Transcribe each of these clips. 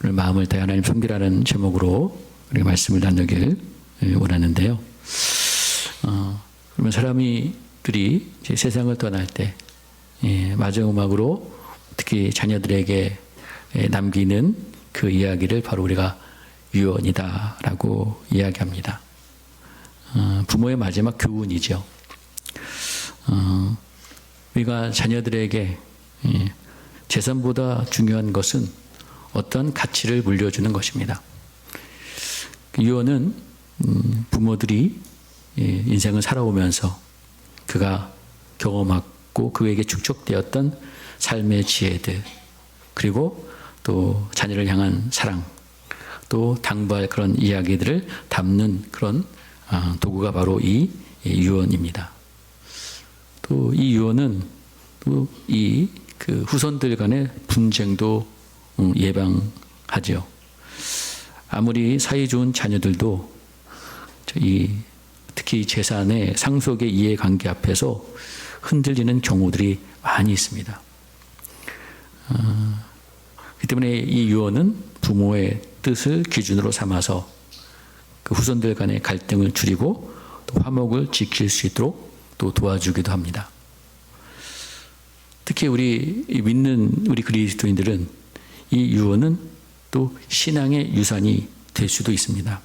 오늘 마음을 다해 하나님 섬기라는 제목으로 우리가 말씀을 나누길 원하는데요. 그러면 사람들이 이제 세상을 떠날 때 마지막으로 특히 자녀들에게 남기는 그 이야기를 바로 우리가 유언이다라고 이야기합니다. 부모의 마지막 교훈이죠. 우리가 자녀들에게 재산보다 중요한 것은 어떤 가치를 물려주는 것입니다. 유언은 부모들이 인생을 살아오면서 그가 경험하고 그에게 축적되었던 삶의 지혜들, 그리고 또 자녀를 향한 사랑, 또 당부할 그런 이야기들을 담는 그런 도구가 바로 이 유언입니다. 또 이 유언은 또 이 그 후손들 간의 분쟁도 예방하죠. 아무리 사이 좋은 자녀들도 특히 재산의 상속의 이해관계 앞에서 흔들리는 경우들이 많이 있습니다. 그렇기 때문에 이 유언은 부모의 뜻을 기준으로 삼아서 그 후손들 간의 갈등을 줄이고 또 화목을 지킬 수 있도록 또 도와주기도 합니다. 특히 우리 믿는 우리 그리스도인들은 이 유언은 또 신앙의 유산이 될 수도 있습니다.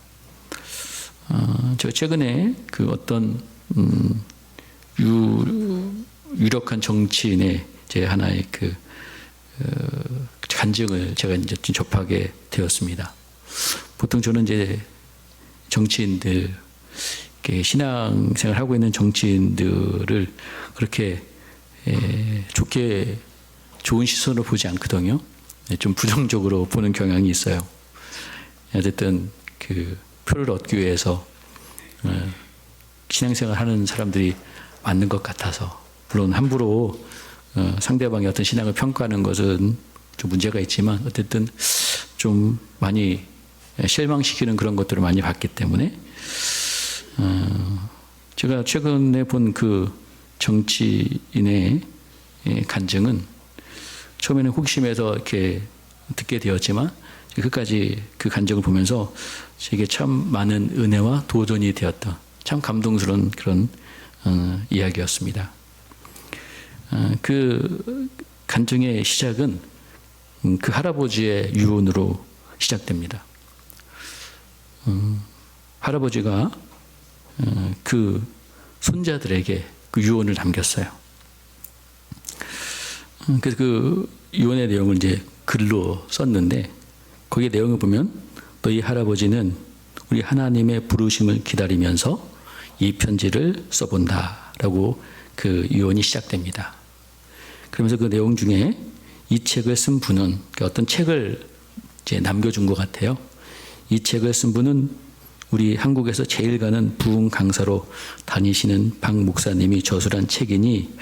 제가 최근에 그 어떤 유력한 정치인의 제 하나의 그 간증을 제가 이제 접하게 되었습니다. 보통 저는 이제 정치인들, 신앙생활 하고 있는 정치인들을 그렇게 좋은 시선으로 보지 않거든요. 좀 부정적으로 보는 경향이 있어요. 어쨌든 그 표를 얻기 위해서 신앙생활 하는 사람들이 맞는 것 같아서, 물론 함부로 상대방의 어떤 신앙을 평가하는 것은 좀 문제가 있지만 어쨌든 좀 많이 실망시키는 그런 것들을 많이 봤기 때문에 제가 최근에 본 그 정치인의 간증은 처음에는 호기심에서 이렇게 듣게 되었지만 끝까지 그 간증을 보면서 제게 참 많은 은혜와 도전이 되었던 참 감동스러운 그런 이야기였습니다. 그 간증의 시작은 그 할아버지의 유언으로 시작됩니다. 할아버지가 그 손자들에게 그 유언을 남겼어요. 그래서 그 유언의 내용을 이제 글로 썼는데, 거기에 내용을 보면 너희 할아버지는 우리 하나님의 부르심을 기다리면서 이 편지를 써본다라고 그 유언이 시작됩니다. 그러면서 그 내용 중에 이 책을 쓴 분은 어떤 책을 이제 남겨준 것 같아요. 이 책을 쓴 분은 우리 한국에서 제일 가는 부흥 강사로 다니시는 박 목사님이 저술한 책이니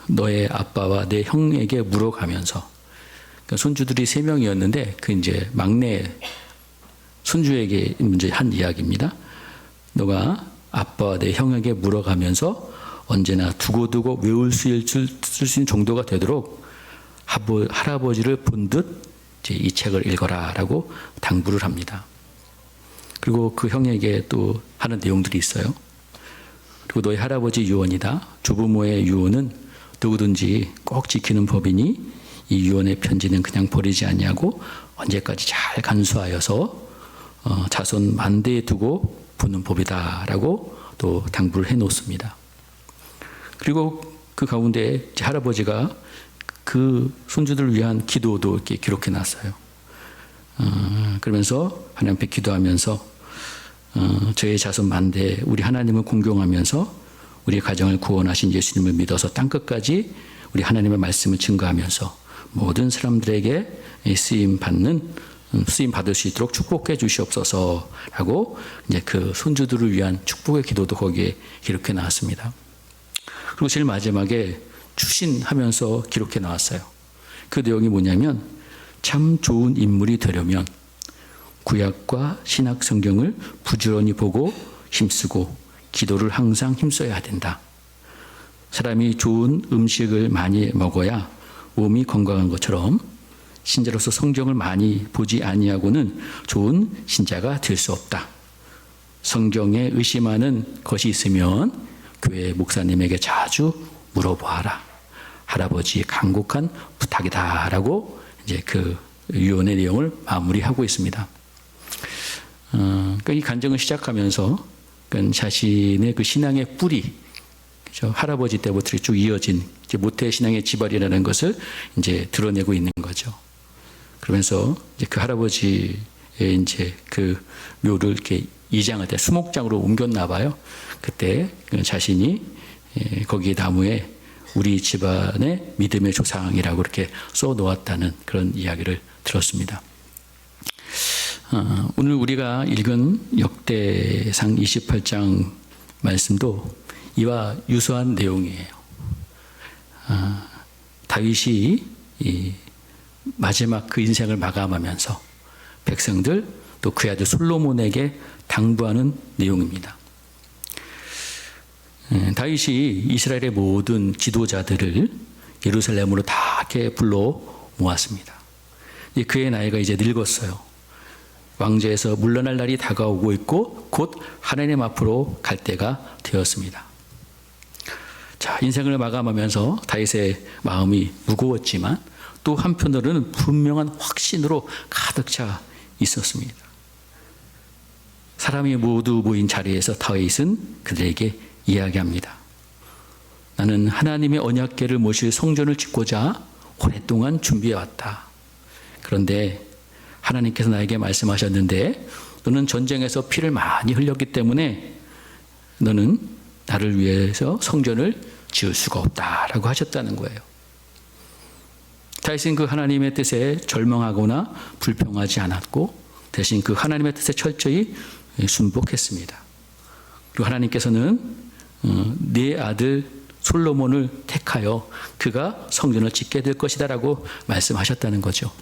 너의 아빠와 내 형에게 물어가면서, 그러니까 손주들이 3명이었는데 그 이제 막내 손주에게 이제 한 이야기입니다. 너가 아빠와 내 형에게 물어가면서 언제나 두고두고 외울 수 있는 정도가 되도록 할아버지를 본 듯 이 책을 읽어라라고 당부를 합니다. 그리고 그 형에게 또 하는 내용들이 있어요. 그리고 너희 할아버지 유언이다. 조부모의 유언은 누구든지 꼭 지키는 법이니 이 유언의 편지는 그냥 버리지 아니하고 언제까지 잘 간수하여서 자손 만대에 두고 보는 법이다라고 또 당부를 해놓습니다. 그리고 그 가운데 할아버지가 그 손주들을 위한 기도도 이렇게 기록해놨어요. 그러면서 하나님 앞에 기도하면서 저의 자손 만대 우리 하나님을 공경하면서 우리 가정을 구원하신 예수님을 믿어서 땅끝까지 우리 하나님의 말씀을 증거하면서 모든 사람들에게 쓰임 받을 수 있도록 축복해 주시옵소서라고 이제 그 손주들을 위한 축복의 기도도 거기에 기록해 나왔습니다. 그리고 제일 마지막에 추신하면서 기록해 나왔어요. 그 내용이 뭐냐면, 참 좋은 인물이 되려면 구약과 신약 성경을 부지런히 보고 힘쓰고 기도를 항상 힘써야 된다. 사람이 좋은 음식을 많이 먹어야 몸이 건강한 것처럼 신자로서 성경을 많이 보지 아니하고는 좋은 신자가 될 수 없다. 성경에 의심하는 것이 있으면 교회 목사님에게 자주 물어보아라. 할아버지의 간곡한 부탁이다라고 이제 그 유언의 내용을 마무리하고 있습니다. 그러니까 이 간증을 시작하면서 그러니까 자신의 그 신앙의 뿌리, 그렇죠? 할아버지 때부터 쭉 이어진 이제 모태 신앙의 지발이라는 것을 이제 드러내고 있는 거죠. 그러면서 이제 그 할아버지의 이제 그 묘를 이렇게 이장할 때 수목장으로 옮겼나 봐요. 그때 자신이 거기 나무에 우리 집안의 믿음의 조상이라고 이렇게 써 놓았다는 그런 이야기를 들었습니다. 오늘 우리가 읽은 역대상 28장 말씀도 이와 유사한 내용이에요. 다윗이 이 마지막 그 인생을 마감하면서 백성들 또 그의 아들 솔로몬에게 당부하는 내용입니다. 다윗이 이스라엘의 모든 지도자들을 예루살렘으로 다 이렇게 불러 모았습니다. 그의 나이가 이제 늙었어요. 왕좌에서 물러날 날이 다가오고 있고 곧 하나님 앞으로 갈 때가 되었습니다. 자, 인생을 마감하면서 다윗의 마음이 무거웠지만 또 한편으로는 분명한 확신으로 가득 차 있었습니다. 사람이 모두 모인 자리에서 다윗은 그들에게 이야기합니다. 나는 하나님의 언약궤를 모실 성전을 짓고자 오랫동안 준비해왔다. 그런데 하나님께서 나에게 말씀하셨는데 너는 전쟁에서 피를 많이 흘렸기 때문에 너는 나를 위해서 성전을 지을 수가 없다라고 하셨다는 거예요. 다윗은 그 하나님의 뜻에 절망하거나 불평하지 않았고 대신 그 하나님의 뜻에 철저히 순복했습니다. 그리고 하나님께서는 네 아들 솔로몬을 택하여 그가 성전을 짓게 될 것이다라고 말씀하셨다는 거죠.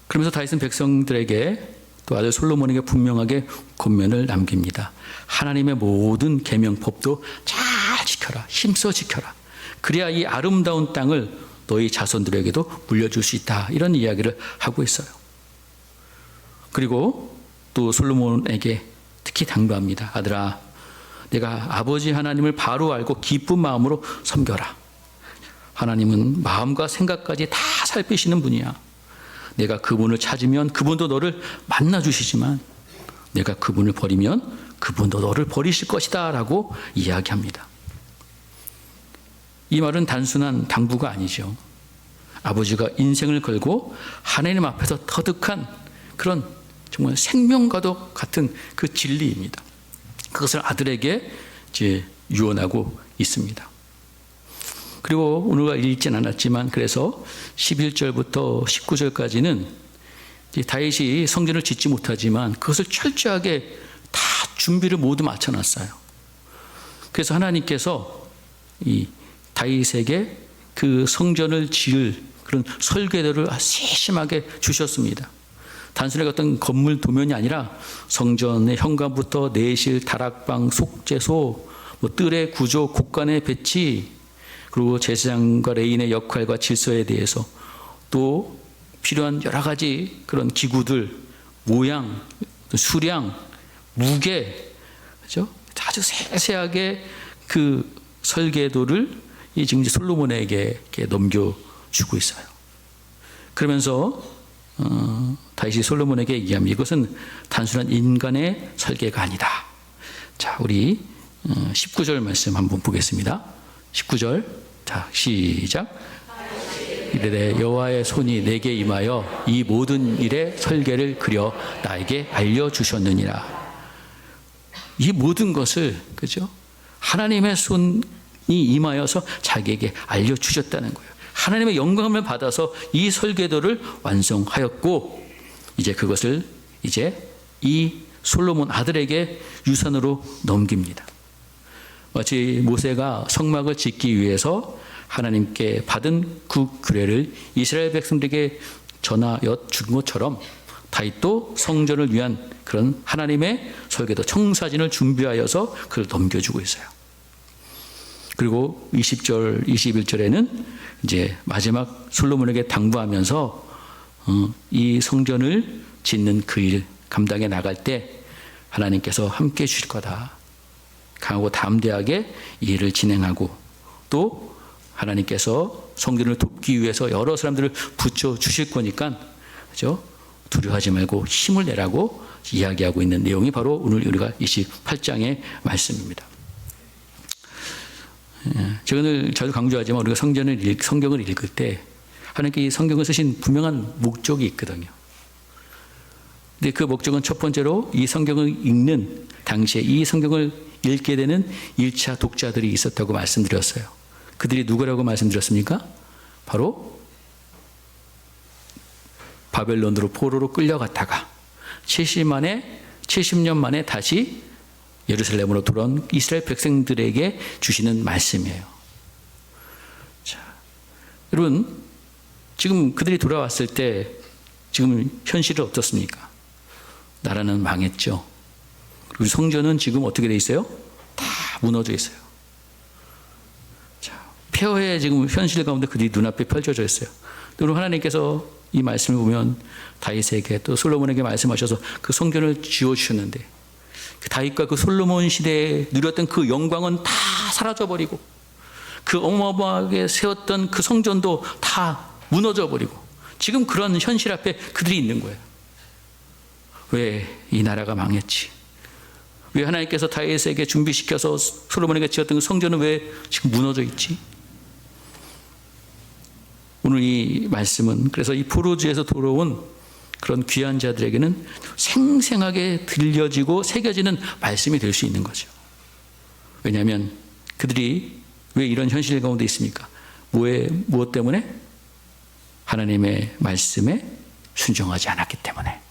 그러면서 다윗은 백성들에게 또 아들 솔로몬에게 분명하게 권면을 남깁니다. 하나님의 모든 계명법도 잘 지켜라. 힘써 지켜라. 그래야 이 아름다운 땅을 너희 자손들에게도 물려줄 수 있다. 이런 이야기를 하고 있어요. 그리고 또 솔로몬에게 특히 당부합니다. 아들아, 내가 아버지 하나님을 바로 알고 기쁜 마음으로 섬겨라. 하나님은 마음과 생각까지 다 살피시는 분이야. 내가 그분을 찾으면 그분도 너를 만나주시지만 내가 그분을 버리면 그분도 너를 버리실 것이다 라고 이야기합니다. 이 말은 단순한 당부가 아니죠. 아버지가 인생을 걸고 하나님 앞에서 터득한 그런 정말 생명과도 같은 그 진리입니다. 그것을 아들에게 이제 유언하고 있습니다. 그리고 오늘과 읽진 않았지만 그래서 11절부터 19절까지는 다윗이 성전을 짓지 못하지만 그것을 철저하게 다 준비를 모두 마쳐놨어요. 그래서 하나님께서 이 다윗에게 그 성전을 지을 그런 설계도를 세심하게 주셨습니다. 단순히 어떤 건물 도면이 아니라 성전의 현관부터 내실, 다락방, 속죄소, 뜰의 구조, 곡간의 배치, 그리고 제사장과 레인의 역할과 질서에 대해서 또 필요한 여러 가지 그런 기구들, 모양, 수량, 무게, 그렇죠? 아주 세세하게 그 설계도를 이 지금 솔로몬에게 이렇게 넘겨주고 있어요. 그러면서 다윗이 솔로몬에게 얘기합니다. 이것은 단순한 인간의 설계가 아니다. 자, 우리 19절 말씀 한번 보겠습니다. 19절, 자, 시작. 이르되 여호와의 손이 내게 임하여 이 모든 일의 설계를 그려 나에게 알려주셨느니라. 이 모든 것을, 그죠? 하나님의 손이 임하여서 자기에게 알려주셨다는 거예요. 하나님의 영광을 받아서 이 설계도를 완성하였고, 이제 그것을 이제 이 솔로몬 아들에게 유산으로 넘깁니다. 마치 모세가 성막을 짓기 위해서 하나님께 받은 그 규례를 이스라엘 백성들에게 전하여 준 것처럼 다윗도 성전을 위한 그런 하나님의 설계도 청사진을 준비하여서 그걸 넘겨주고 있어요. 그리고 20절, 21절에는 이제 마지막 솔로몬에게 당부하면서 이 성전을 짓는 그 일 감당해 나갈 때 하나님께서 함께 해 주실 거다. 강하고 담대하게 이 일을 진행하고 또 하나님께서 성전을 돕기 위해서 여러 사람들을 붙여 주실 거니까 그죠? 두려워하지 말고 힘을 내라고 이야기하고 있는 내용이 바로 오늘 우리가 28장의 말씀입니다. 제가 오늘 자주 강조하지만 우리가 성경을 읽을 때 하나님께 이 성경을 쓰신 분명한 목적이 있거든요. 근데 그 목적은 첫 번째로 이 성경을 읽는 당시에 이 성경을 읽게 되는 1차 독자들이 있었다고 말씀드렸어요. 그들이 누구라고 말씀드렸습니까? 바로 바벨론으로 포로로 끌려갔다가 70년 만에 다시 예루살렘으로 돌아온 이스라엘 백성들에게 주시는 말씀이에요. 자, 여러분 지금 그들이 돌아왔을 때 지금 현실은 어떻습니까? 나라는 망했죠. 그리고 성전은 지금 어떻게 돼 있어요? 다 무너져 있어요. 자, 폐허의 지금 현실 가운데 그들이 눈앞에 펼쳐져 있어요. 그리고 하나님께서 이 말씀을 보면 다윗에게 또 솔로몬에게 말씀하셔서 그 성전을 지어주셨는데 그 다윗과 그 솔로몬 시대에 누렸던 그 영광은 다 사라져버리고 그 어마어마하게 세웠던 그 성전도 다 무너져버리고 지금 그런 현실 앞에 그들이 있는 거예요. 왜 이 나라가 망했지? 왜 하나님께서 다윗에게 준비시켜서 솔로몬에게 지었던 그 성전은 왜 지금 무너져 있지? 오늘 이 말씀은 그래서 이 포로지에서 돌아온 그런 귀한 자들에게는 생생하게 들려지고 새겨지는 말씀이 될 수 있는 거죠. 왜냐하면 그들이 왜 이런 현실 가운데 있습니까? 무엇 때문에? 하나님의 말씀에 순종하지 않았기 때문에.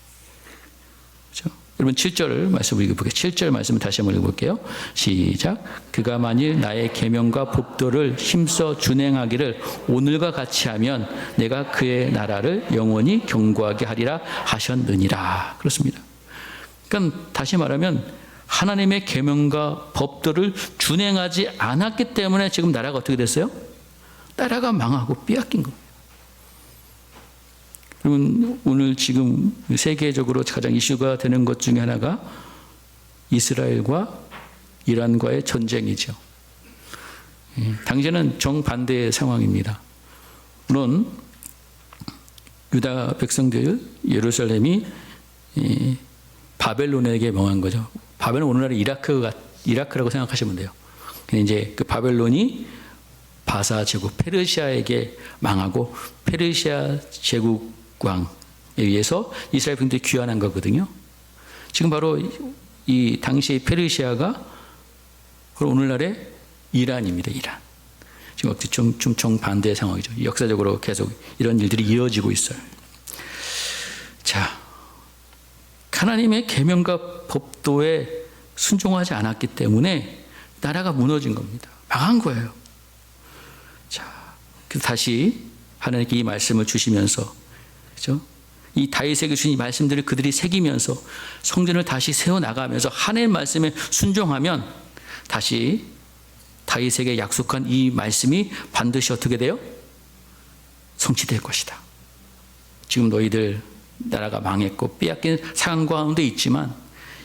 그렇죠? 여러분 7절 말씀을 읽어볼게요. 7절 말씀을 다시 한번 읽어볼게요. 시작. 그가 만일 나의 계명과 법도를 힘써 준행하기를 오늘과 같이 하면 내가 그의 나라를 영원히 견고하게 하리라 하셨느니라. 그렇습니다. 그러니까 다시 말하면 하나님의 계명과 법도를 준행하지 않았기 때문에 지금 나라가 어떻게 됐어요? 나라가 망하고 빼앗긴 겁니다. 여러분 오늘 지금 세계적으로 가장 이슈가 되는 것 중에 하나가 이스라엘과 이란과의 전쟁이죠. 당시에는 정반대의 상황입니다. 물론 유다 백성들 예루살렘이 바벨론에게 망한 거죠. 바벨론 오늘날의 이라크라고 생각하시면 돼요. 근데 이제 그 바벨론이 바사 제국 페르시아에게 망하고 페르시아 제국 왕에 의해서 이스라엘 백성들이 귀환한 거거든요. 지금 바로 이 당시의 페르시아가 바로 오늘날의 이란입니다. 이란. 지금 좀 정반대의 상황이죠. 역사적으로 계속 이런 일들이 이어지고 있어요. 자, 하나님의 계명과 법도에 순종하지 않았기 때문에 나라가 무너진 겁니다. 망한 거예요. 자, 그래서 다시 하나님께 이 말씀을 주시면서 그렇죠? 이 다윗에게 주신 이 말씀들을 그들이 새기면서 성전을 다시 세워나가면서 하나님의 말씀에 순종하면 다시 다윗에게 약속한 이 말씀이 반드시 어떻게 돼요? 성취될 것이다. 지금 너희들 나라가 망했고 빼앗긴 상황 가운데 있지만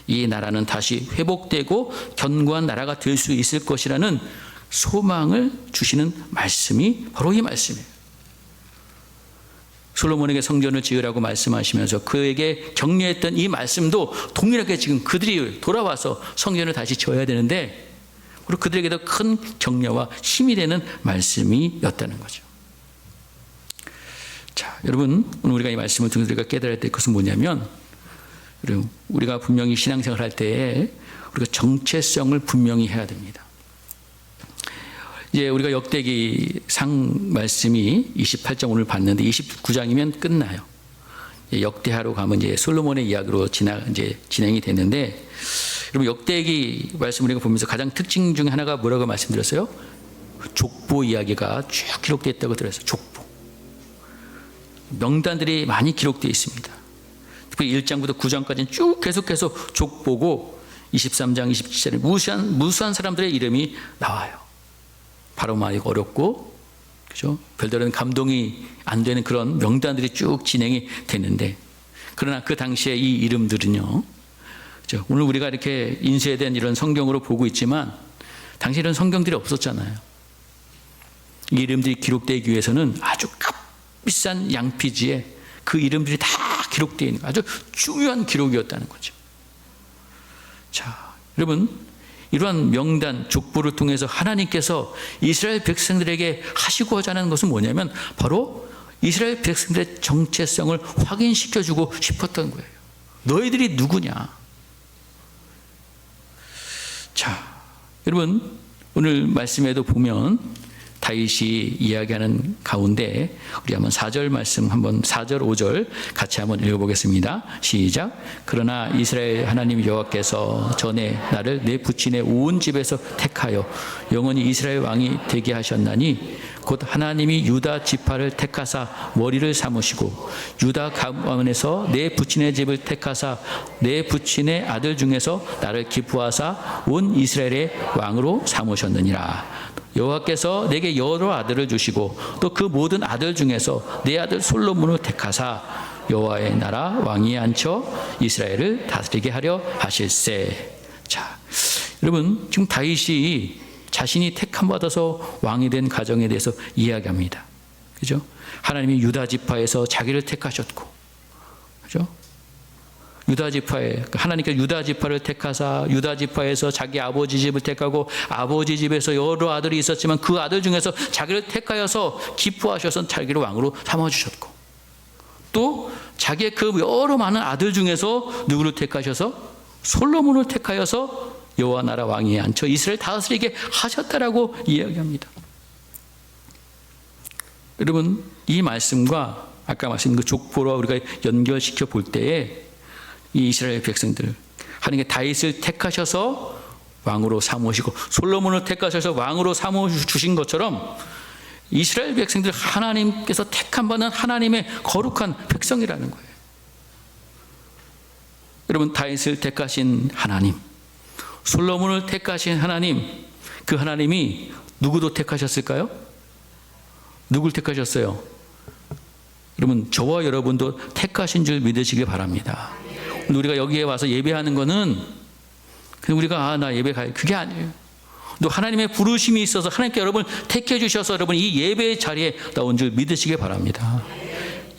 이 나라는 다시 회복되고 견고한 나라가 될 수 있을 것이라는 소망을 주시는 말씀이 바로 이 말씀이에요. 솔로몬에게 성전을 지으라고 말씀하시면서 그에게 격려했던 이 말씀도 동일하게 지금 그들이 돌아와서 성전을 다시 지어야 되는데 그리고 그들에게도 큰 격려와 힘이 되는 말씀이었다는 거죠. 자, 여러분 오늘 우리가 이 말씀을 통해서 우리가 깨달아야 될 것은 뭐냐면 우리가 분명히 신앙생활 할 때에 우리가 정체성을 분명히 해야 됩니다. 이제 우리가 역대기상 말씀이 28장 오늘 봤는데 29장이면 끝나요. 역대하로 가면 이제 솔로몬의 이야기로 진행이 됐는데, 여러분 역대기 말씀 우리가 보면서 가장 특징 중에 하나가 뭐라고 말씀드렸어요? 족보 이야기가 쭉 기록되어 있다고 들었어요. 족보. 명단들이 많이 기록되어 있습니다. 특히 1장부터 9장까지는 쭉 계속해서 족보고 23장, 27장에 무수한 사람들의 이름이 나와요. 바로 말이 어렵고, 그죠? 별다른 감동이 안 되는 그런 명단들이 쭉 진행이 되는데, 그러나 그 당시에 이 이름들은요, 그죠? 오늘 우리가 이렇게 인쇄된 이런 성경으로 보고 있지만, 당시 이런 성경들이 없었잖아요. 이 이름들이 기록되기 위해서는 아주 값비싼 양피지에 그 이름들이 다 기록되어 있는 아주 중요한 기록이었다는 거죠. 자, 여러분, 이러한 명단, 족보를 통해서 하나님께서 이스라엘 백성들에게 하시고자 하는 것은 뭐냐면 바로 이스라엘 백성들의 정체성을 확인시켜주고 싶었던 거예요. 너희들이 누구냐? 자, 여러분, 오늘 말씀에도 보면 다윗이 이야기하는 가운데 우리 한번 4절 말씀 한번 4절 5절 같이 한번 읽어보겠습니다. 시작. 그러나 이스라엘 하나님 여호와께서 전에 나를 내 부친의 온 집에서 택하여 영원히 이스라엘 왕이 되게 하셨나니 곧 하나님이 유다 지파를 택하사 머리를 삼으시고 유다 가문에서 내 부친의 집을 택하사 내 부친의 아들 중에서 나를 기쁘하사 온 이스라엘의 왕으로 삼으셨느니라. 여호와께서 내게 여러 아들을 주시고 또 그 모든 아들 중에서 내 아들 솔로몬을 택하사 여호와의 나라 왕위에 앉혀 이스라엘을 다스리게 하려 하실세. 자, 여러분, 지금 다윗이 자신이 택함 받아서 왕이 된 가정에 대해서 이야기합니다. 그죠? 하나님이 유다 지파에서 자기를 택하셨고, 그죠? 유다 지파에 하나님께서 유다 지파를 택하사 유다 지파에서 자기 아버지 집을 택하고 아버지 집에서 여러 아들이 있었지만 그 아들 중에서 자기를 택하여서 기뻐하셔서 자기를 왕으로 삼아주셨고, 또 자기의 그 여러 많은 아들 중에서 누구를 택하셔서 솔로몬을 택하여서 여호와 나라 왕위에 앉혀 이스라엘 다스리게 하셨다라고 이야기합니다. 여러분, 이 말씀과 아까 말씀드린 그 족보로 우리가 연결시켜 볼 때에 이 이스라엘 백성들 하나님께 다윗을 택하셔서 왕으로 삼으시고 솔로몬을 택하셔서 왕으로 삼으신 것처럼 이스라엘 백성들 하나님께서 택함 받은 하나님의 거룩한 백성이라는 거예요. 여러분, 다윗을 택하신 하나님, 솔로몬을 택하신 하나님, 그 하나님이 누구도 택하셨을까요? 누굴 택하셨어요? 여러분, 저와 여러분도 택하신 줄 믿으시길 바랍니다. 우리가 여기에 와서 예배하는 거는 그냥 우리가 나 예배 가야, 그게 아니에요. 또 하나님의 부르심이 있어서 하나님께 여러분을 택해 주셔서 여러분 이 예배의 자리에 나온 줄 믿으시길 바랍니다.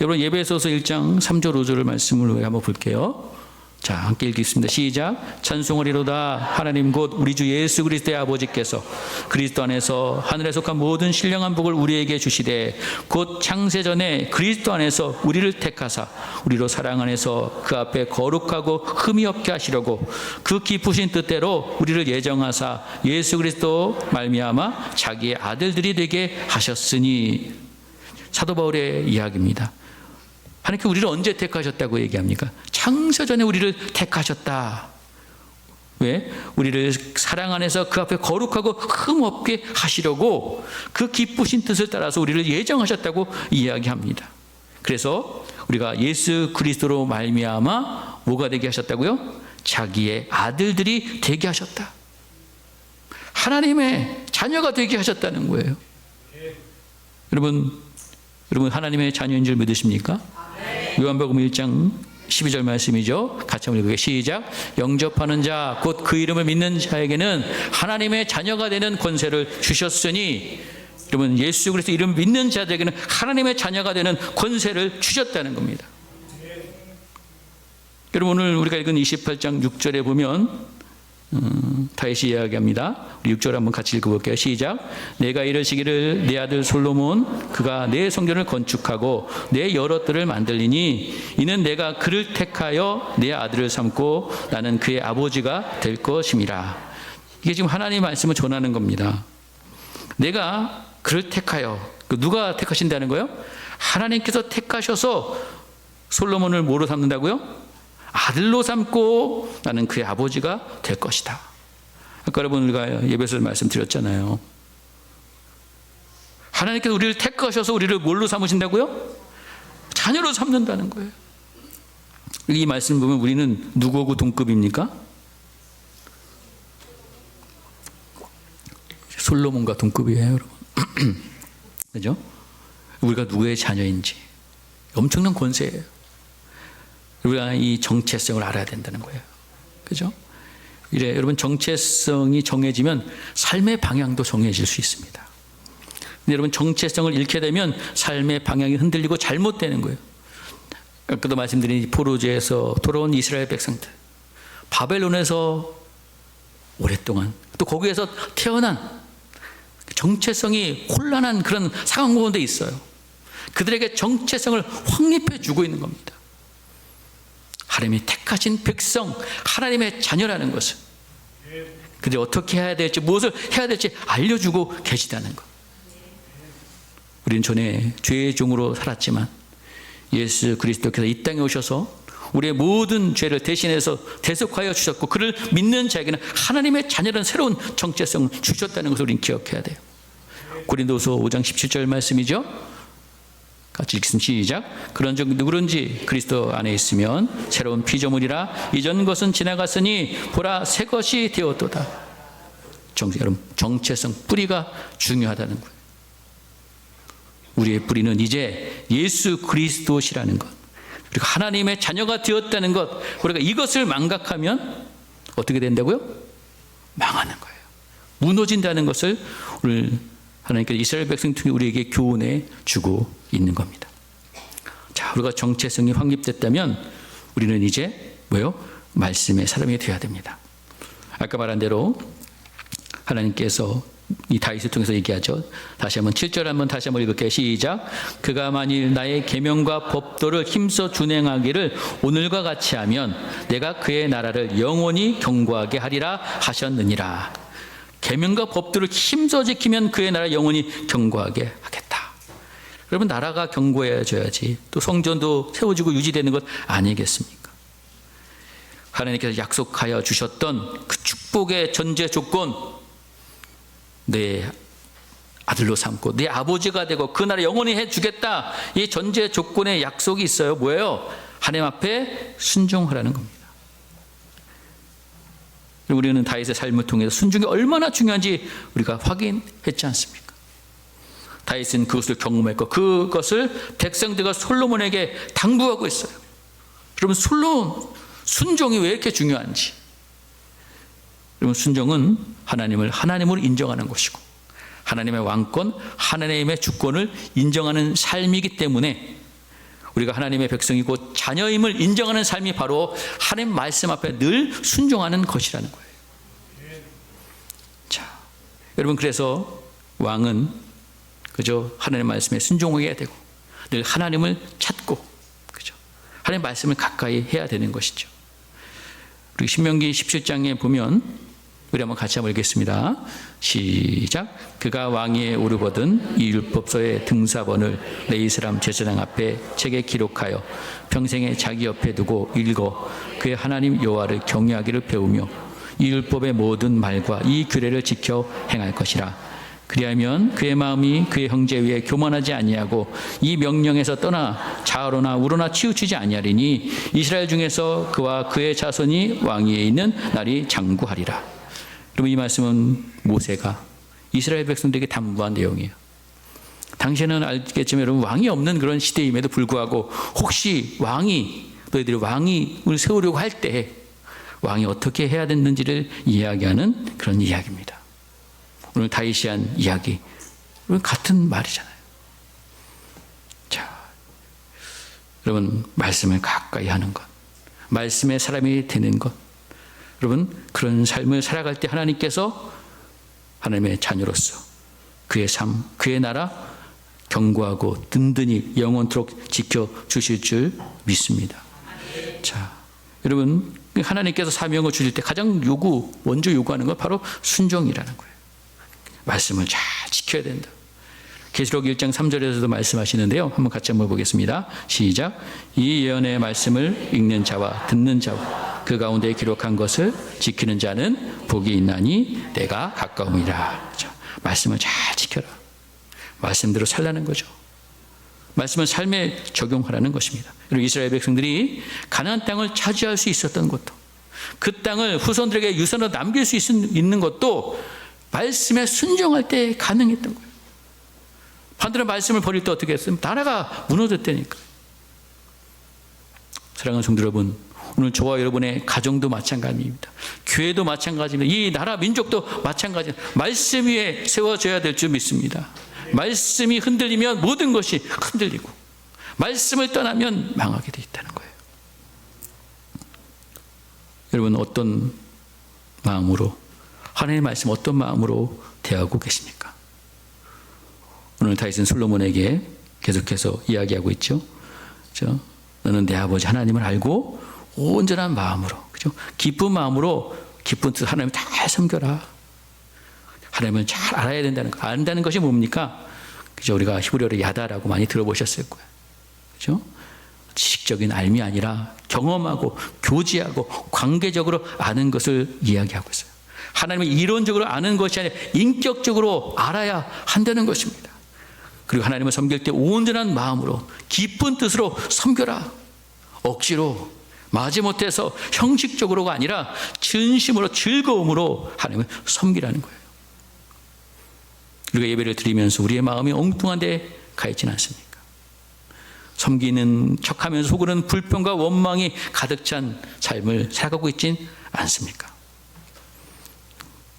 여러분, 예배소서 1장 3절 5절을 말씀을 한번 볼게요. 자, 함께 읽겠습니다. 시작. 찬송하리로다. 하나님 곧 우리 주 예수 그리스도의 아버지께서 그리스도 안에서 하늘에 속한 모든 신령한 복을 우리에게 주시되 곧 창세전에 그리스도 안에서 우리를 택하사 우리로 사랑 안에서 그 앞에 거룩하고 흠이 없게 하시려고 그 기쁘신 뜻대로 우리를 예정하사 예수 그리스도 말미암아 자기의 아들들이 되게 하셨으니. 사도 바울의 이야기입니다. 하나님께 우리를 언제 택하셨다고 얘기합니까? 창세전에 우리를 택하셨다. 왜? 우리를 사랑 안에서 그 앞에 거룩하고 흠없게 하시려고 그 기쁘신 뜻을 따라서 우리를 예정하셨다고 이야기합니다. 그래서 우리가 예수 그리스도로 말미암아 뭐가 되게 하셨다고요? 자기의 아들들이 되게 하셨다. 하나님의 자녀가 되게 하셨다는 거예요. 여러분 하나님의 자녀인 줄 믿으십니까? 요한복음 1장 12절 말씀이죠. 같이 한번 읽어볼게요. 시작. 영접하는 자 곧 그 이름을 믿는 자에게는 하나님의 자녀가 되는 권세를 주셨으니. 여러분, 예수 그리스도 이름 믿는 자들에게는 하나님의 자녀가 되는 권세를 주셨다는 겁니다. 여러분, 오늘 우리가 읽은 28장 6절에 보면 다윗이 이야기합니다. 우리 6절 한번 같이 읽어볼게요. 시작. 내가 이르시기를 내 아들 솔로몬 그가 내 성전을 건축하고 내 여러 뜰을 만들리니 이는 내가 그를 택하여 내 아들을 삼고 나는 그의 아버지가 될 것임이라. 이게 지금 하나님의 말씀을 전하는 겁니다. 내가 그를 택하여, 누가 택하신다는 거예요? 하나님께서 택하셔서 솔로몬을 뭐로 삼는다고요? 아들로 삼고 나는 그의 아버지가 될 것이다. 아까 여러분 우리가 예배에서 말씀드렸잖아요. 하나님께서 우리를 택하셔서 우리를 뭘로 삼으신다고요? 자녀로 삼는다는 거예요. 이 말씀 보면 우리는 누구하고 동급입니까? 솔로몬과 동급이에요, 여러분. 그죠? 우리가 누구의 자녀인지 엄청난 권세예요. 우리가 이 정체성을 알아야 된다는 거예요. 그죠? 이래 여러분, 정체성이 정해지면 삶의 방향도 정해질 수 있습니다. 근데 여러분, 정체성을 잃게 되면 삶의 방향이 흔들리고 잘못되는 거예요. 아까도 말씀드린 포로제에서 돌아온 이스라엘 백성들, 바벨론에서 오랫동안 또 거기에서 태어난 정체성이 혼란한 그런 상황 가운데 있어요. 그들에게 정체성을 확립해 주고 있는 겁니다. 하나님이 택하신 백성, 하나님의 자녀라는 것을 그들이 어떻게 해야 될지, 무엇을 해야 될지 알려주고 계시다는 것. 우리는 전에 죄의 종으로 살았지만 예수 그리스도께서 이 땅에 오셔서 우리의 모든 죄를 대신해서 대속하여 주셨고, 그를 믿는 자에게는 하나님의 자녀라는 새로운 정체성을 주셨다는 것을 우리는 기억해야 돼요. 고린도서 5장 17절 말씀이죠. 같이 읽습니다. 시작. 그런즉 누구든지 그리스도 안에 있으면 새로운 피조물이라, 이전 것은 지나갔으니 보라 새 것이 되었도다. 여러분, 정체성, 뿌리가 중요하다는 거예요. 우리의 뿌리는 이제 예수 그리스도시라는 것, 그리고 하나님의 자녀가 되었다는 것. 우리가 이것을 망각하면 어떻게 된다고요? 망하는 거예요. 무너진다는 것을 오늘 하나님께서 이스라엘 백성 중에 우리에게 교훈해 주고 있는 겁니다. 자, 우리가 정체성이 확립됐다면 우리는 이제 뭐요? 말씀의 사람이 되어야 됩니다. 아까 말한 대로 하나님께서 이 다윗을 통해서 얘기하죠. 다시 한번 7절 한번 다시 한번 읽을게요. 시작. 그가 만일 나의 계명과 법도를 힘써 준행하기를 오늘과 같이 하면 내가 그의 나라를 영원히 경고하게 하리라 하셨느니라. 계명과 법도를 힘써 지키면 그의 나라 영원히 경고하게 하겠다. 여러분, 나라가 경고해져야지 또 성전도 세워지고 유지되는 것 아니겠습니까? 하나님께서 약속하여 주셨던 그 축복의 전제 조건, 내 아들로 삼고 내 아버지가 되고 그 나라 영원히 해주겠다, 이 전제 조건의 약속이 있어요. 뭐예요? 하나님 앞에 순종하라는 겁니다. 우리는 다윗의 삶을 통해서 순종이 얼마나 중요한지 우리가 확인했지 않습니까? 다윗은 그것을 경험했고 그것을 백성들과 솔로몬에게 당부하고 있어요. 여러분, 순종이 왜 이렇게 중요한지. 여러분, 순종은 하나님을 하나님으로 인정하는 것이고 하나님의 왕권, 하나님의 주권을 인정하는 삶이기 때문에 우리가 하나님의 백성이고 자녀임을 인정하는 삶이 바로 하나님 말씀 앞에 늘 순종하는 것이라는 거예요. 자, 여러분, 그래서 왕은 그저 하나님 말씀에 순종해야 되고 늘 하나님을 찾고, 그죠? 하나님 말씀을 가까이 해야 되는 것이죠. 그리고 신명기 17장에 보면 우리 한번 같이 한번 읽겠습니다. 시작. 그가 왕위에 오르거든 이 율법서의 등사본을 내 이스라엘 제사장 앞에 책에 기록하여 평생에 자기 옆에 두고 읽어 그의 하나님 여호와를 경외하기를 배우며 이 율법의 모든 말과 이 규례를 지켜 행할 것이라. 그리하면 그의 마음이 그의 형제 위에 교만하지 아니하고 이 명령에서 떠나 좌로나 우로나 치우치지 아니하리니 이스라엘 중에서 그와 그의 자손이 왕위에 있는 날이 장구하리라. 여러분, 이 말씀은 모세가 이스라엘 백성들에게 당부한 내용이에요. 당시에는 알겠지만 여러분, 왕이 없는 그런 시대임에도 불구하고 혹시 너희들이 왕을 세우려고 할 때 왕이 어떻게 해야 되는지를 이야기하는 그런 이야기입니다. 오늘 다윗이 한 이야기, 같은 말이잖아요. 자, 여러분, 말씀을 가까이 하는 것, 말씀의 사람이 되는 것, 여러분, 그런 삶을 살아갈 때 하나님께서 하나님의 자녀로서 그의 삶, 그의 나라 경고하고 든든히 영원토록 지켜주실 줄 믿습니다. 자, 여러분, 하나님께서 사명을 주실 때 가장 먼저 요구하는 건 바로 순종이라는 거예요. 말씀을 잘 지켜야 된다. 계시록 1장 3절에서도 말씀하시는데요. 한번 같이 한번 보겠습니다. 시작. 이 예언의 말씀을 읽는 자와 듣는 자와 그 가운데 기록한 것을 지키는 자는 복이 있나니 내가 가까움이라. 말씀을 잘 지켜라. 말씀대로 살라는 거죠. 말씀을 삶에 적용하라는 것입니다. 그리고 이스라엘 백성들이 가나안 땅을 차지할 수 있었던 것도, 그 땅을 후손들에게 유산으로 남길 수 있는 것도 말씀에 순종할 때 가능했던 거예요. 반대로 말씀을 버릴 때 어떻게 했어요? 나라가 무너졌다니까요. 사랑하는 성도 여러분, 오늘 저와 여러분의 가정도 마찬가지입니다. 교회도 마찬가지입니다. 이 나라 민족도 마찬가지입니다. 말씀 위에 세워져야 될 줄 믿습니다. 말씀이 흔들리면 모든 것이 흔들리고 말씀을 떠나면 망하게 돼 있다는 거예요. 여러분 어떤 마음으로 하나님의 말씀 어떤 마음으로 대하고 계십니까? 오늘 다윗은 솔로몬에게 계속해서 이야기하고 있죠. 그렇죠? 너는 내 아버지 하나님을 알고 온전한 마음으로, 그죠? 기쁜 마음으로 기쁜 뜻 하나님을 잘 섬겨라. 하나님을 잘 알아야 된다는 거. 안다는 것이 뭡니까? 그죠? 우리가 히브리어로 야다라고 많이 들어보셨을 거예요. 그죠? 지식적인 알미 아니라 경험하고 교제하고 관계적으로 아는 것을 이야기하고 있어요. 하나님을 이론적으로 아는 것이 아니라 인격적으로 알아야 한다는 것입니다. 그리고 하나님을 섬길 때 온전한 마음으로 깊은 뜻으로 섬겨라. 억지로 마지못해서 형식적으로가 아니라 진심으로 즐거움으로 하나님을 섬기라는 거예요. 우리가 예배를 드리면서 우리의 마음이 엉뚱한 데 가 있지는 않습니까? 섬기는 척하면서 속으로는 불평과 원망이 가득 찬 삶을 살아가고 있진 않습니까?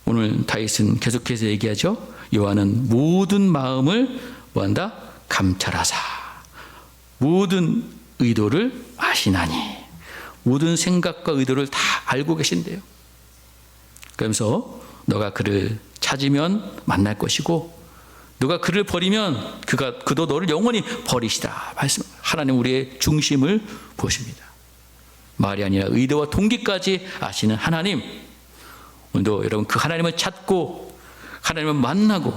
오늘 다윗은 계속해서 얘기하죠. 여호와는 모든 마음을 뭐한다? 감찰하사 모든 의도를 아시나니 모든 생각과 의도를 다 알고 계신대요. 그러면서 너가 그를 찾으면 만날 것이고 너가 그를 버리면 그도 너를 영원히 버리시다. 말씀. 하나님 우리의 중심을 보십니다. 말이 아니라 의도와 동기까지 아시는 하나님. 오늘도 여러분 그 하나님을 찾고 하나님을 만나고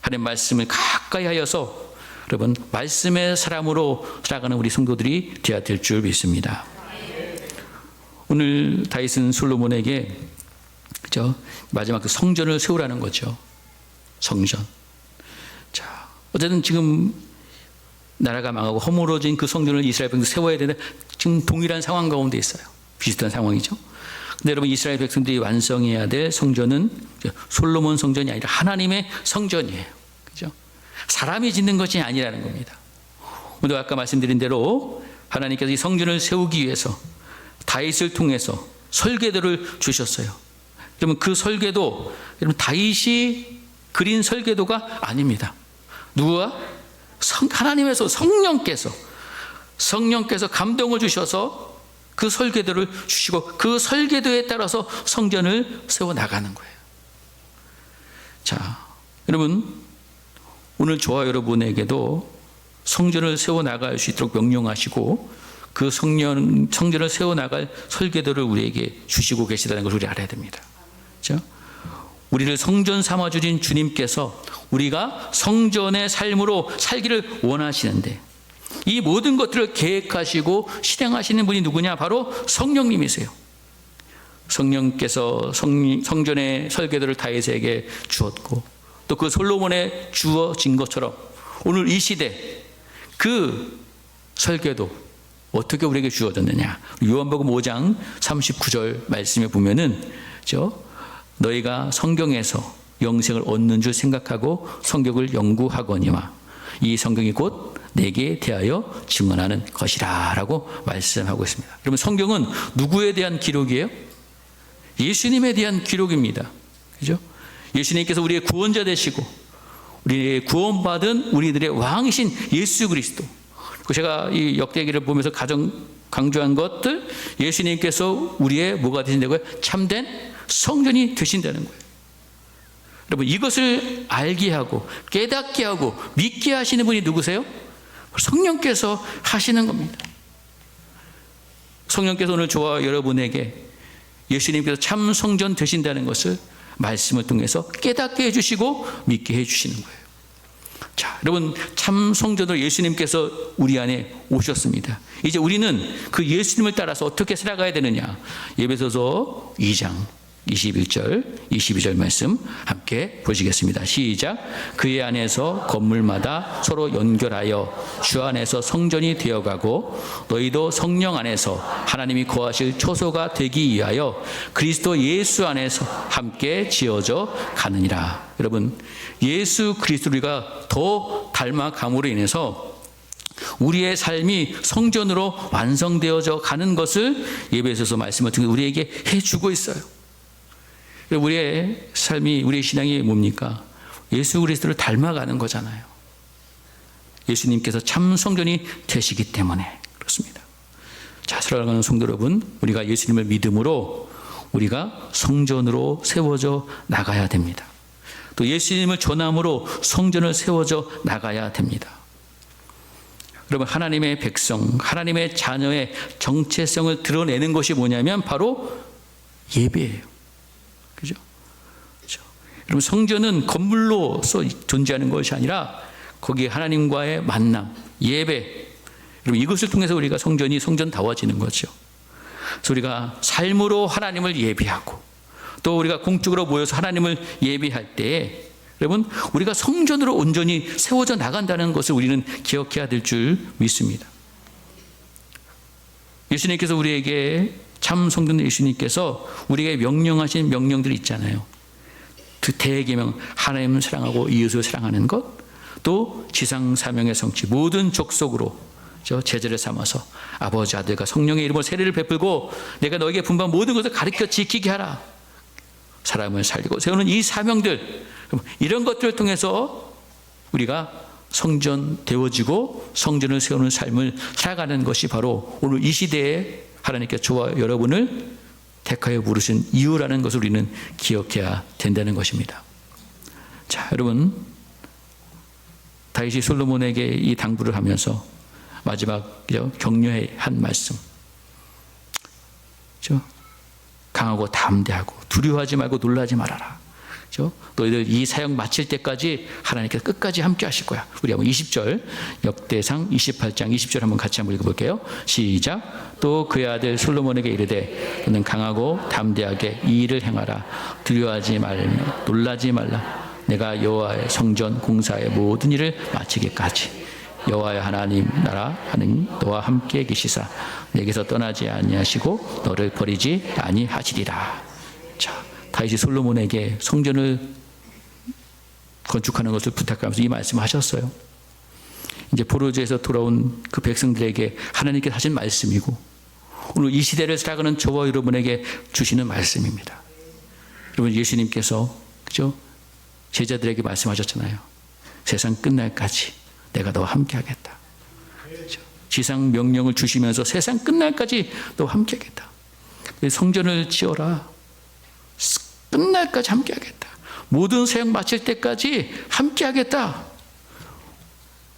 하나님 말씀을 가까이 하여서 여러분 말씀의 사람으로 살아가는 우리 성도들이 되어야 될 줄 믿습니다. 오늘 다윗은 솔로몬에게 그죠? 마지막 그 성전을 세우라는 거죠. 성전. 자, 어쨌든 지금 나라가 망하고 허물어진 그 성전을 이스라엘 백성들이 세워야 되는데 지금 동일한 상황 가운데 있어요. 비슷한 상황이죠. 근데 여러분 이스라엘 백성들이 완성해야 될 성전은 솔로몬 성전이 아니라 하나님의 성전이에요. 그죠? 사람이 짓는 것이 아니라는 겁니다. 오늘 아까 말씀드린 대로 하나님께서 이 성전을 세우기 위해서 다윗을 통해서 설계도를 주셨어요. 그러면 그 설계도 여러분 다윗이 그린 설계도가 아닙니다. 누가? 하나님에서 성령께서 감동을 주셔서 그 설계도를 주시고 그 설계도에 따라서 성전을 세워 나가는 거예요. 자, 여러분 오늘 저와 여러분에게도 성전을 세워 나갈 수 있도록 명령하시고 그 성전을 세워 나갈 설계도를 우리에게 주시고 계시다는 것을 우리 알아야 됩니다. 그렇죠? 우리를 성전 삼아 주신 주님께서 우리가 성전의 삶으로 살기를 원하시는데 이 모든 것들을 계획하시고 실행하시는 분이 누구냐? 바로 성령님이세요. 성령께서 성전의 설계도를 다윗에게 주었고 또 그 솔로몬에 주어진 것처럼 오늘 이 시대 그 설계도 어떻게 우리에게 주어졌느냐? 요한복음 5장 39절 말씀에 보면은 너희가 성경에서 영생을 얻는 줄 생각하고 성경을 연구하거니와 이 성경이 곧 내게 대하여 증언하는 것이라 라고 말씀하고 있습니다. 그러면 성경은 누구에 대한 기록이에요? 예수님에 대한 기록입니다. 그죠? 예수님께서 우리의 구원자 되시고 우리의 구원받은 우리들의 왕이신 예수 그리스도. 그리고 제가 이 역대기를 보면서 가장 강조한 것들 예수님께서 우리의 뭐가 되신다고요? 참된 성전이 되신다는 거예요. 여러분 이것을 알게 하고 깨닫게 하고 믿게 하시는 분이 누구세요? 성령께서 하시는 겁니다. 성령께서 오늘 저와 여러분에게 예수님께서 참 성전 되신다는 것을 말씀을 통해서 깨닫게 해주시고 믿게 해주시는 거예요. 자, 여러분 참 성전으로 예수님께서 우리 안에 오셨습니다. 이제 우리는 그 예수님을 따라서 어떻게 살아가야 되느냐? 에베소서 2장 21절, 22절 말씀 함께 보시겠습니다. 시작. 그의 안에서 건물마다 서로 연결하여 주 안에서 성전이 되어가고 너희도 성령 안에서 하나님이 거하실 초소가 되기 위하여 그리스도 예수 안에서 함께 지어져 가느니라. 여러분, 예수 그리스도를 우리가 더 닮아감으로 인해서 우리의 삶이 성전으로 완성되어져 가는 것을 예배에서 말씀을 통해 우리에게 해주고 있어요. 우리의 삶이, 우리의 신앙이 뭡니까? 예수 그리스도를 닮아가는 거잖아요. 예수님께서 참 성전이 되시기 때문에 그렇습니다. 자, 사랑하는 성도 여러분, 우리가 예수님을 믿음으로 우리가 성전으로 세워져 나가야 됩니다. 또 예수님을 전함으로 성전을 세워져 나가야 됩니다. 여러분, 하나님의 백성, 하나님의 자녀의 정체성을 드러내는 것이 뭐냐면 바로 예배예요. 그죠? 그죠? 여러분, 성전은 건물로서 존재하는 것이 아니라 거기에 하나님과의 만남, 예배. 여러분, 이것을 통해서 우리가 성전다워지는 거죠. 그래서 우리가 삶으로 하나님을 예배하고 또 우리가 공적으로 모여서 하나님을 예배할 때에 여러분, 우리가 성전으로 온전히 세워져 나간다는 것을 우리는 기억해야 될 줄 믿습니다. 예수님께서 우리에게 참 성전 예수님께서 우리에게 명령하신 명령들이 있잖아요. 그 대계명, 하나님을 사랑하고 이웃을 사랑하는 것, 또 지상 사명의 성취, 모든 족속으로 제자를 삼아서 아버지, 아들과 성령의 이름으로 세례를 베풀고 내가 너에게 분부한 모든 것을 가르쳐 지키게 하라. 사람을 살리고 세우는 이 사명들, 이런 것들을 통해서 우리가 성전 되어지고 성전을 세우는 삶을 살아가는 것이 바로 오늘 이 시대에 하나님께서 저와 여러분을 택하여 부르신 이유라는 것을 우리는 기억해야 된다는 것입니다. 자, 여러분, 다윗이 솔로몬에게 이 당부를 하면서 마지막 격려의 한 말씀, 그렇죠? 강하고 담대하고 두려워하지 말고 놀라지 말아라. 그렇죠? 너희들 이 사역 마칠 때까지 하나님께서 끝까지 함께 하실 거야. 우리 한번 20절, 역대상 28장 20절 한번 같이 한번 읽어볼게요. 시작. 또 그의 아들 솔로몬에게 이르되 너는 강하고 담대하게 이 일을 행하라. 두려워하지 말며 놀라지 말라. 내가 여호와의 성전 공사의 모든 일을 마치기까지 여호와의 하나님 나라 하는 너와 함께 계시사 내게서 떠나지 아니하시고 너를 버리지 아니하시리라. 자, 다윗이 솔로몬에게 성전을 건축하는 것을 부탁하면서 이 말씀을 하셨어요. 이제 포로지에서 돌아온 그 백성들에게 하나님께서 하신 말씀이고 오늘 이 시대를 살아가는 저와 여러분에게 주시는 말씀입니다. 여러분, 예수님께서 그죠? 제자들에게 말씀하셨잖아요. 세상 끝날까지 내가 너와 함께 하겠다. 그렇죠? 지상 명령을 주시면서 세상 끝날까지 너와 함께 하겠다. 성전을 지어라. 끝날까지 함께 하겠다. 모든 사역 마칠 때까지 함께 하겠다.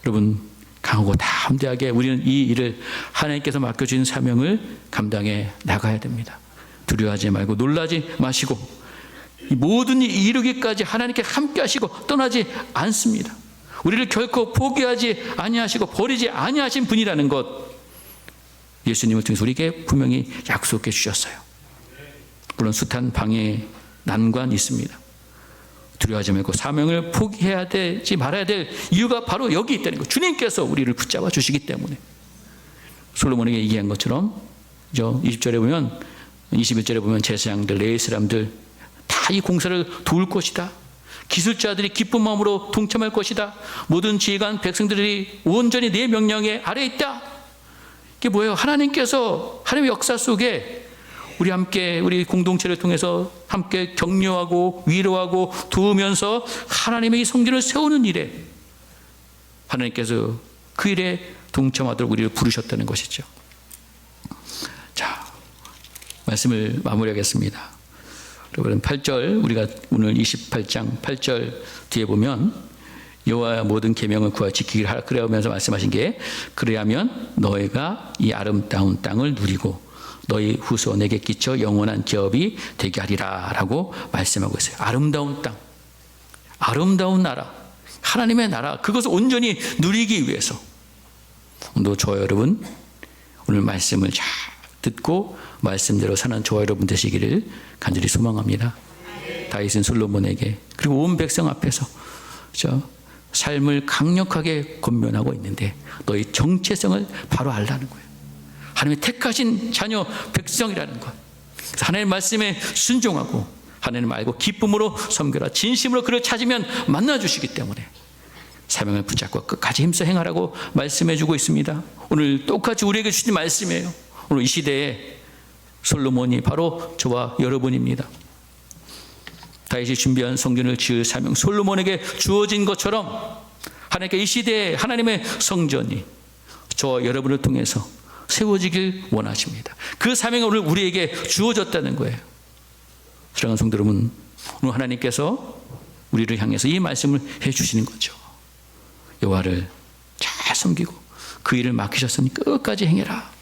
여러분, 강하고 담대하게 우리는 이 일을 하나님께서 맡겨주신 사명을 감당해 나가야 됩니다. 두려워하지 말고 놀라지 마시고 이 모든 일 이루기까지 하나님께 함께 하시고 떠나지 않습니다. 우리를 결코 포기하지 아니하시고 버리지 아니하신 분이라는 것, 예수님을 통해서 우리에게 분명히 약속해 주셨어요. 물론 숱한 방해 난관 있습니다. 두려워하지 말고 사명을 포기해야 되지 말아야 될 이유가 바로 여기 있다는 것. 주님께서 우리를 붙잡아 주시기 때문에. 솔로몬에게 얘기한 것처럼 20절에 보면 21절에 보면 제사장들, 레위 사람들 다 이 공사를 도울 것이다. 기술자들이 기쁜 마음으로 동참할 것이다. 모든 지혜간 백성들이 온전히 내 명령에 아래 있다. 이게 뭐예요? 하나님께서 하나님의 역사 속에 우리 함께 우리 공동체를 통해서 함께 격려하고 위로하고 도우면서 하나님의 이 성전을 세우는 일에 하나님께서 그 일에 동참하도록 우리를 부르셨다는 것이죠. 자, 말씀을 마무리하겠습니다. 여러분, 8절, 우리가 오늘 28장 8절 뒤에 보면 여호와의 모든 계명을 구하여 지키기를 하라 그래하면서 말씀하신 게, 그래야면 너희가 이 아름다운 땅을 누리고 너희 후손에게 끼쳐 영원한 기업이 되게 하리라 라고 말씀하고 있어요. 아름다운 땅, 아름다운 나라, 하나님의 나라, 그것을 온전히 누리기 위해서 오늘 저와 여러분 오늘 말씀을 잘 듣고 말씀대로 사는 저와 여러분 되시기를 간절히 소망합니다. 다윗은 솔로몬에게 그리고 온 백성 앞에서 삶을 강력하게 권면하고 있는데 너희 정체성을 바로 알라는 거예요. 하나님의 택하신 자녀 백성이라는 것. 하나님의 말씀에 순종하고 하나님 알고 기쁨으로 섬겨라. 진심으로 그를 찾으면 만나주시기 때문에 사명을 붙잡고 끝까지 힘써 행하라고 말씀해주고 있습니다. 오늘 똑같이 우리에게 주신 말씀이에요. 오늘 이 시대에 솔로몬이 바로 저와 여러분입니다. 다윗이 준비한 성전을 지을 사명 솔로몬에게 주어진 것처럼 하나님께 이 시대에 하나님의 성전이 저와 여러분을 통해서 세워지길 원하십니다. 그 사명이 오늘 우리에게 주어졌다는 거예요. 사랑하는 성도 여러분, 오늘 하나님께서 우리를 향해서 이 말씀을 해주시는 거죠. 여호와를 잘 섬기고 그 일을 맡기셨으니 끝까지 행해라.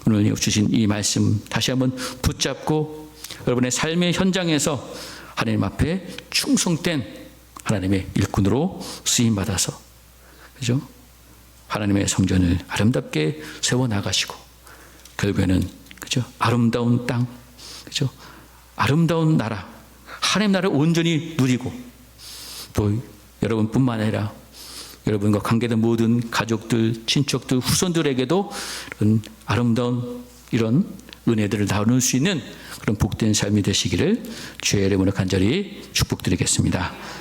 오늘 주신 이 말씀 다시 한번 붙잡고 여러분의 삶의 현장에서 하나님 앞에 충성된 하나님의 일꾼으로 쓰임받아서 그죠? 하나님의 성전을 아름답게 세워나가시고 결국에는 그죠? 아름다운 땅, 그죠? 아름다운 나라, 하나님 나라를 온전히 누리고 또 여러분뿐만 아니라 여러분과 관계된 모든 가족들, 친척들, 후손들에게도 이런 아름다운 이런 은혜들을 나눌 수 있는 그런 복된 삶이 되시기를 주의 이름으로 간절히 축복드리겠습니다.